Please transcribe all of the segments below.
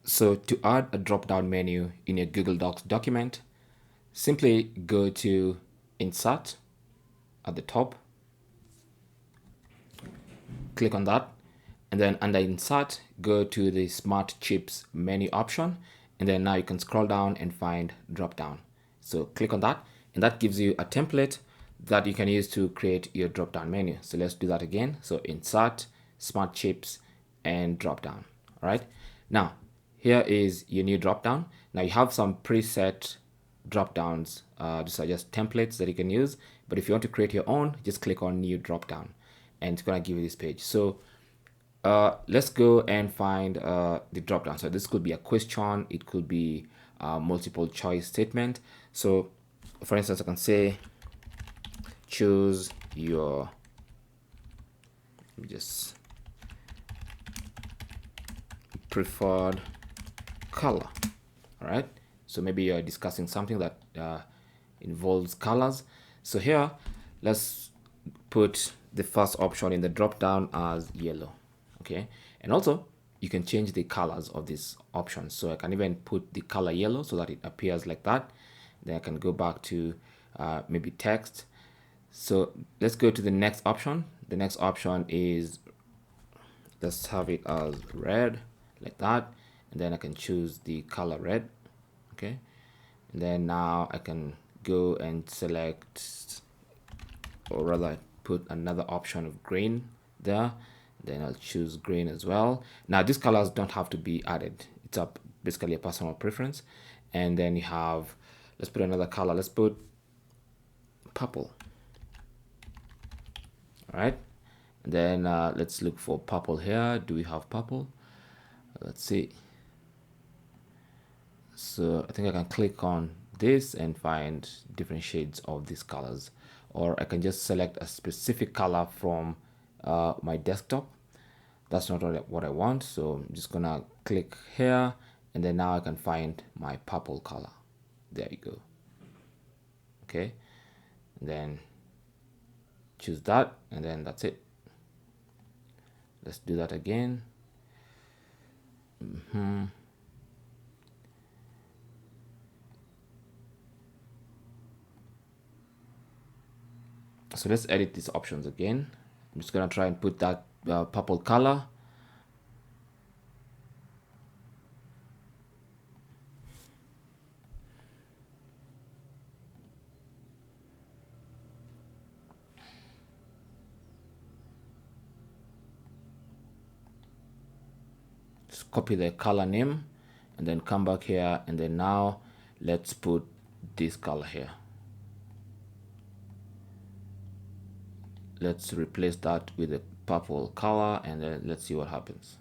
So to add a drop-down menu in your Google Docs document, simply go to Insert at the top, click on that, and then under Insert, go to the Smart Chips menu option, and then now you can scroll down and find drop-down. So click on that, and that gives you a template that you can use to create your drop-down menu. So let's do that again. So Insert, Smart Chips, and drop-down. All right. Now, here is your new drop-down. Now you have some preset drop-downs. These are just templates that you can use. But if you want to create your own, just click on New Drop-down, and it's gonna give you this page. So let's go and find the drop-down. So this could be a question. It could be a multiple choice statement. So for instance, I can say, choose your, just preferred color. All right, so maybe you're discussing something that involves colors. So here, let's put the first option in the drop down as yellow. Okay, and also you can change the colors of this option. So I can even put the color yellow so that it appears like that. Then I can go back to maybe text. So let's go to the next option. The next option is, let's have it as red, like that, and then I can choose the color red. Okay, and then now I can go and select, or rather put another option of green there. Then I'll choose green as well. Now these colors don't have to be added. It's up basically a personal preference. And then you have, let's put another color. Let's put purple. All right. And then let's look for purple here. Do we have purple? Let's see. So I think I can click on this and find different shades of these colors, or I can just select a specific color from my desktop. That's not what I want, so I'm just gonna click here, and then now I can find my purple color. There you go. Okay, and then choose that, and then that's it. Let's do that again. So let's edit these options again. I'm just gonna try and put that purple color. Just copy the color name, and then come back here, and then now let's put this color here. Let's replace that with a purple color, and then let's see what happens.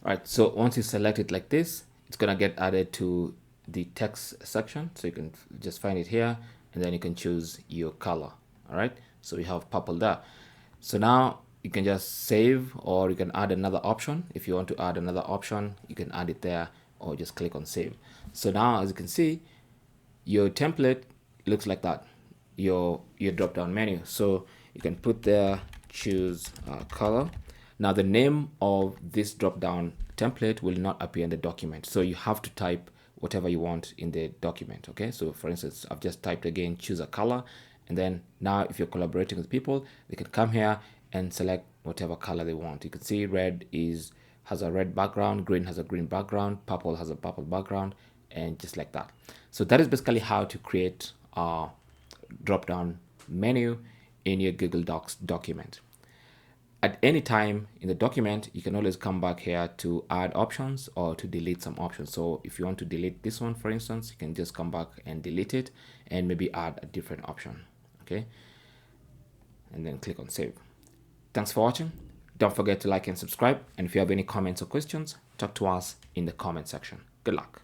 All right, so once you select it like this, it's gonna get added to the text section. So you can just find it here, and then you can choose your color. All right, so we have purple there. So now you can just save, or you can add another option. If you want to add another option, you can add it there, or just click on save. So now, as you can see, your template looks like that, your drop down menu. So you can put there, choose color. Now the name of this drop down template will not appear in the document, so you have to type whatever you want in the document. Okay, so for instance, I've just typed again, choose a color, and then now if you're collaborating with people, they can come here and select whatever color they want. You can see red has a red background, green has a green background, purple has a purple background, and just like that. So that is basically how to create a drop down menu in your Google Docs document. At any time in the document, you can always come back here to add options or to delete some options. So if you want to delete this one, for instance, you can just come back and delete it and maybe add a different option. Okay, and then click on save. Thanks for watching. Don't forget to like and subscribe. And if you have any comments or questions, talk to us in the comment section. Good luck.